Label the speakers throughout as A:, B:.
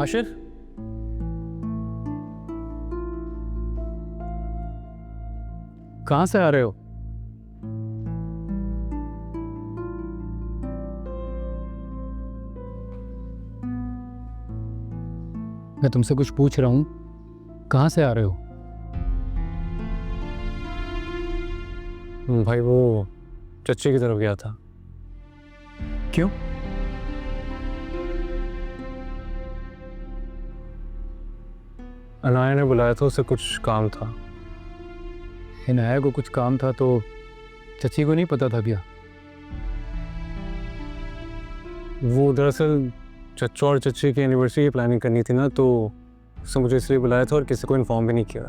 A: आशिर, कहाँ से आ रहे हो? मैं तुमसे कुछ पूछ रहा हूँ, कहाँ से आ रहे हो?
B: भाई वो चच्ची की तरफ गया था।
A: क्यों?
B: अनाया ने बुलाया था, उसे कुछ काम था।
A: इनाया को कुछ काम था तो चची को नहीं पता था क्या?
B: वो दरअसल चच्चू और चच्ची की एनिवर्सरी की प्लानिंग करनी थी ना, तो उसने मुझे इसलिए बुलाया था और किसी को इन्फॉर्म भी नहीं किया।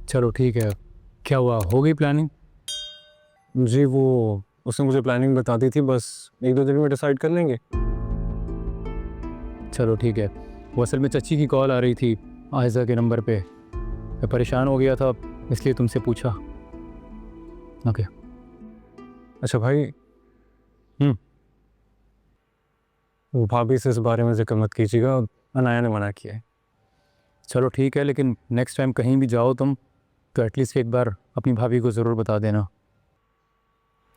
A: चलो ठीक है, क्या हुआ, हो गई प्लानिंग?
B: जी वो उसने मुझे प्लानिंग बता दी थी, बस 1-2 दिन में डिसाइड कर लेंगे।
A: चलो ठीक है। वो असल में चची की कॉल आ रही थी आयज़ा के नंबर पे, मैं परेशान हो गया था इसलिए तुमसे पूछा। ओके।
B: अच्छा भाई, वो भाभी से इस बारे में जिक्र मत कीजिएगा, अनाया ने मना किया है।
A: चलो ठीक है, लेकिन नेक्स्ट टाइम कहीं भी जाओ तुम तो एटलीस्ट एक बार अपनी भाभी को ज़रूर बता देना।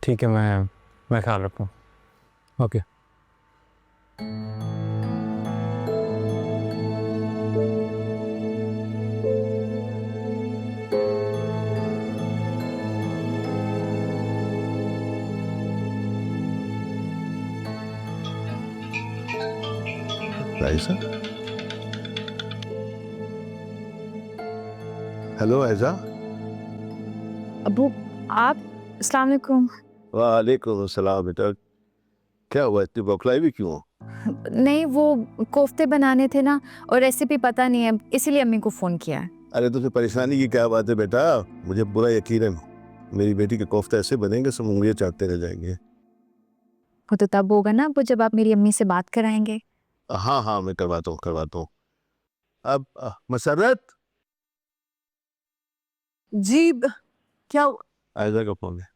B: ठीक है, मैं ख्याल रखूँ।
A: ओके।
C: राइसा, हेलो ऐजा।
D: अबू, आप? अस्सलाम वालेकुम।
C: वालेकुम अस्सलाम बेटा, क्या हुआ, इतनी बौखलाई भी क्यों हो?
D: नहीं, वो कोफ्ते बनाने थे ना, और रेसिपी पता नहीं है, इसीलिए अम्मी को फ़ोन किया है।
C: अरे तुझे परेशानी की क्या बात है बेटा, मुझे पूरा यकीन है मेरी बेटी के कोफ्ते ऐसे बनेंगे सब उंगलियां चाटते रह जाएंगे।
D: वो तो तब होगा ना, वो जब आप मेरी अम्मी से बात कराएंगे।
C: हाँ हाँ, मैं करवाता हूँ। अब मसरत,
E: जी क्या?
C: आयजा का फोन है।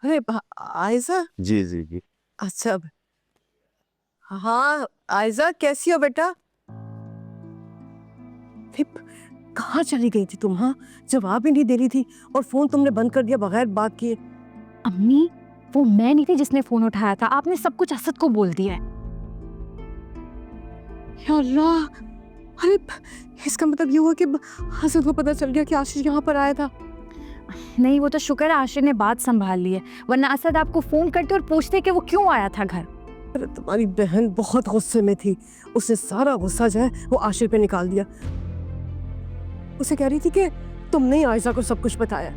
E: अरे आयजा,
C: जी जी जी।
E: अच्छा। हाँ आयजा, कैसी हो बेटा? फिर कहाँ चली गई थी तुम? हाँ, जवाब ही नहीं दे रही थी और फोन तुमने बंद कर दिया बगैर बात किए।
D: अम्मी, वो मैं नहीं थी जिसने फ़ोन उठाया था, आपने सब कुछ असद को बोल दिया है।
E: या अल्लाह, अरे इसका मतलब ये हुआ कि असद को पता चल गया कि आशीष यहाँ पर आया था।
D: नहीं, वो तो शुक्र है आशिर ने बात संभाल ली है, वरना असद आपको फ़ोन करते और पूछते कि वो क्यों आया था घर।
E: अरे तुम्हारी बहन बहुत गुस्से में थी, उसने सारा गुस्सा जो है वो आशिर पे निकाल दिया। उसे कह रही थी कि तुमने ही आयजा को सब कुछ बताया।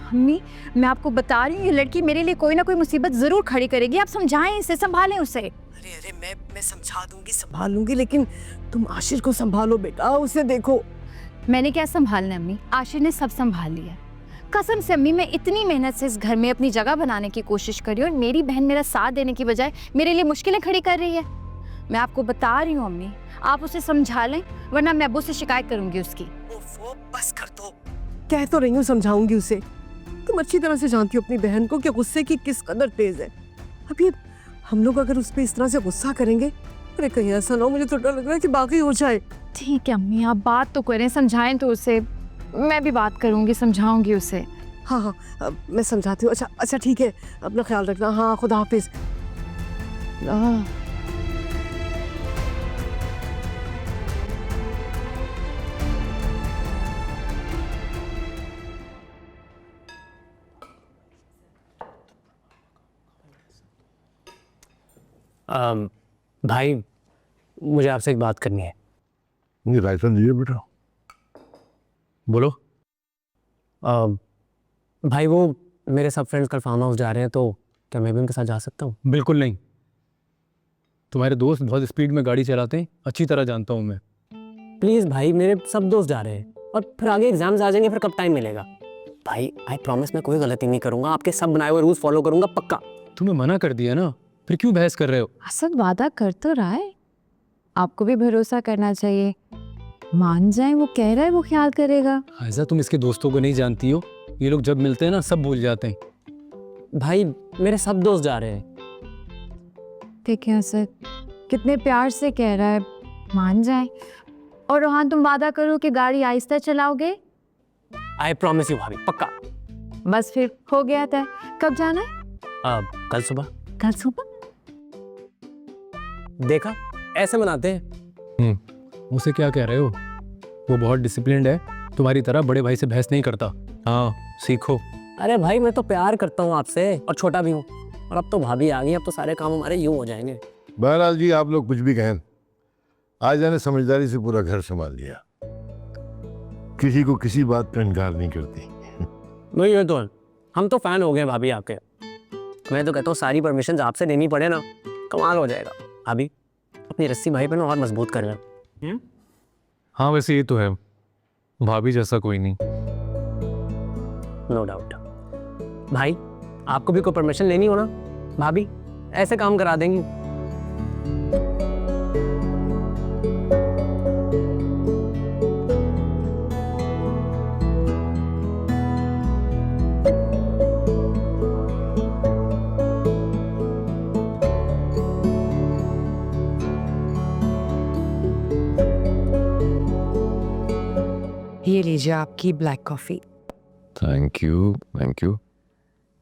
D: अम्मी, मैं आपको बता रही हूँ, ये लड़की मेरे लिए कोई ना कोई मुसीबत ज़रूर खड़ी करेगी, आप समझाएं इसे, संभालें उसे।
E: अरे मैं समझा दूंगी, संभाल लूंगी, लेकिन तुम आशिर को संभालो बेटा, उसे देखो।
D: मैंने क्या संभालना है अम्मी, आशिर ने सब संभाल लिया। कसम से अम्मी, मैं इतनी मेहनत से इस घर में अपनी जगह बनाने की कोशिश कर रही हूँ और मेरी बहन मेरा साथ देने की बजाय मेरे लिए मुश्किलें खड़ी कर रही है। मैं आपको बता रही हूँ अम्मी, आप उसे समझा लें, वरना मैं अब्बू से शिकायत करूंगी उसकी।
E: ओफो, बस कर दो। कह तो रही हूँ समझाऊंगी उसे। तुम अच्छी तरह से जानती हो अपनी बहन को कि गुस्से की किस कदर तेज है। अभी हम लोग अगर उस पर इस तरह से गुस्सा करेंगे, अरे कहीं ऐसा ना हो, मुझे तो डर लग रहा है कि बाकी हो जाए।
D: ठीक है अम्मी, आप बात तो करें, समझाएं तो उसे। मैं भी बात करूंगी, समझाऊंगी उसे।
E: हाँ हाँ, मैं समझाती हूँ। अच्छा ठीक है, अपना ख्याल रखना। हाँ, खुदा हाफिज।
B: भाई मुझे आपसे एक बात करनी है।
C: नहीं राइसा जी बेटा,
A: बोलो।
B: भाई वो मेरे सब फ्रेंड्स कल फार्म हाउस जा रहे हैं, तो क्या मैं भी उनके साथ जा सकता हूँ?
A: बिल्कुल नहीं, तुम्हारे दोस्त बहुत स्पीड में गाड़ी चलाते हैं, अच्छी तरह जानता हूँ मैं।
B: प्लीज़ भाई, मेरे सब दोस्त जा रहे हैं और फिर आगे एग्जाम्स आ जाएंगे, फिर कब टाइम मिलेगा? भाई आई प्रॉमिस, मैं कोई गलती नहीं करूँगा, आपके सब बनाए हुए रूल्स फॉलो करूँगा, पक्का।
A: तुम्हें मना कर दिया ना, फिर क्यों बहस कर रहे हो?
D: असद वादा कर तो रहा है, आपको भी भरोसा करना चाहिए। मान जाए, वो कह रहा है वो ख्याल करेगा।
A: आयजा, तुम इसके दोस्तों को नहीं जानती हो, ये लोग जब मिलते हैं ना सब भूल जाते हैं।
B: भाई मेरे सब दोस्त जा रहे हैं।
D: ठीक है असद, कितने प्यार से कह रहा है, मान जाए। और रोहान तुम वादा करो कि गाड़ी आहिस्ता चलाओगे।
B: आई प्रॉमिस यू भाभी, पक्का।
D: बस फिर हो गया तय। कब जाना है?
B: कल सुबह।
D: कल सुबह?
B: देखा, ऐसे मनाते हैं।
A: उसे क्या कह रहे हो? वो बहुत डिसिप्लिन्ड है, तुम्हारी तरह बड़े भाई से बहस नहीं करता। हाँ, सीखो।
B: अरे भाई मैं तो प्यार करता हूँ आपसे, और छोटा भी हूँ। और अब तो भाभी आ गई, अब तो सारे काम हमारे यूं हो जाएंगे।
C: बहरहाल जी, आप लोग कुछ भी कहें, आज ने समझदारी से पूरा घर संभाल लिया। किसी को किसी बात का इनकार नहीं करती।
B: नहीं ये तो है। हम तो फैन हो गए भाभी आपके। मैं तो कहता हूँ सारी परमिशन आपसे लेनी पड़े ना, कमाल हो जाएगा। भाभी अपनी रस्सी भाई पे ना और मजबूत कर लें।
A: हाँ वैसे ये तो है, भाभी जैसा कोई नहीं।
B: No doubt. भाई आपको भी कोई परमिशन लेनी हो ना, भाभी ऐसे काम करा देंगी।
E: ये लीजिए आपकी black coffee.
F: Thank you thank you.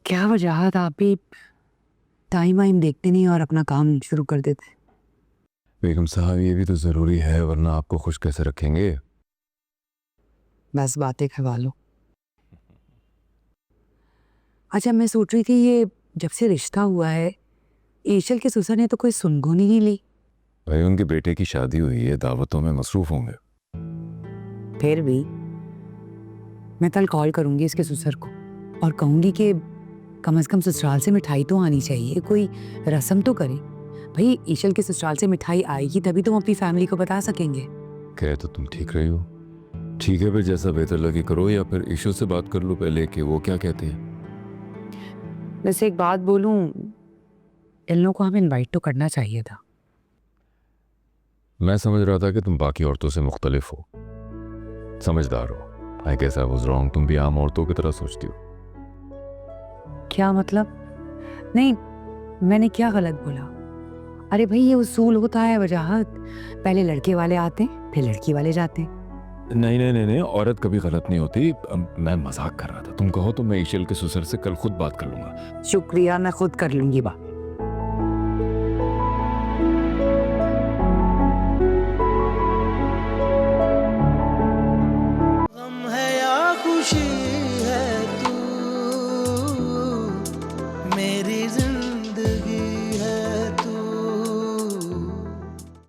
E: क्या वजह आप भी टाइम वाइम देखते नहीं और अपना काम शुरू कर देते?
F: बेगम साहब ये भी तो ज़रूरी है, वरना आपको खुश कैसे रखेंगे।
E: बस बातें करवा लो। अच्छा मैं सोच रही थी, ये जब से रिश्ता हुआ है ईशल के ससुर ने तो कोई सुनगुन ही नहीं ली।
F: भाई उनके बेटे की शादी हुई है, दावतों में मसरूफ होंगे।
E: फिर भी मैं कल कॉल करूंगी इसके ससुर को और कहूंगी कि कम से कम ससुराल से मिठाई तो आनी चाहिए, कोई रस्म तो करे। भाई ईशल के ससुराल से मिठाई आएगी तभी तो हम अपनी फैमिली को बता सकेंगे।
F: कह तो तुम ठीक रही हो। ठीक है फिर जैसा बेहतर लगे करो, या फिर इशू से बात कर लो पहले कि वो क्या कहते हैं।
E: वैसे एक बात बोलूं, इन लोगों को हमें इनवाइट तो करना चाहिए था।
F: मैं समझ रहा था कि तुम बाकी औरतों से मुख्तलिफ हो, समझदार हो। I guess I was wrong, तुम भी आम औरतों की तरह सोचती हो।
E: क्या मतलब? नहीं, मैंने क्या गलत बोला? अरे भाई ये उसूल होता है वजाहत, पहले लड़के वाले आते हैं फिर लड़की वाले जाते हैं।
F: नहीं नहीं नहीं नहीं, औरत कभी गलत नहीं होती। मैं मजाक कर रहा था। तुम कहो तो मैं ईशल के ससुर से कल खुद बात कर लूंगा।
E: शुक्रिया, मैं खुद कर लूंगी बात।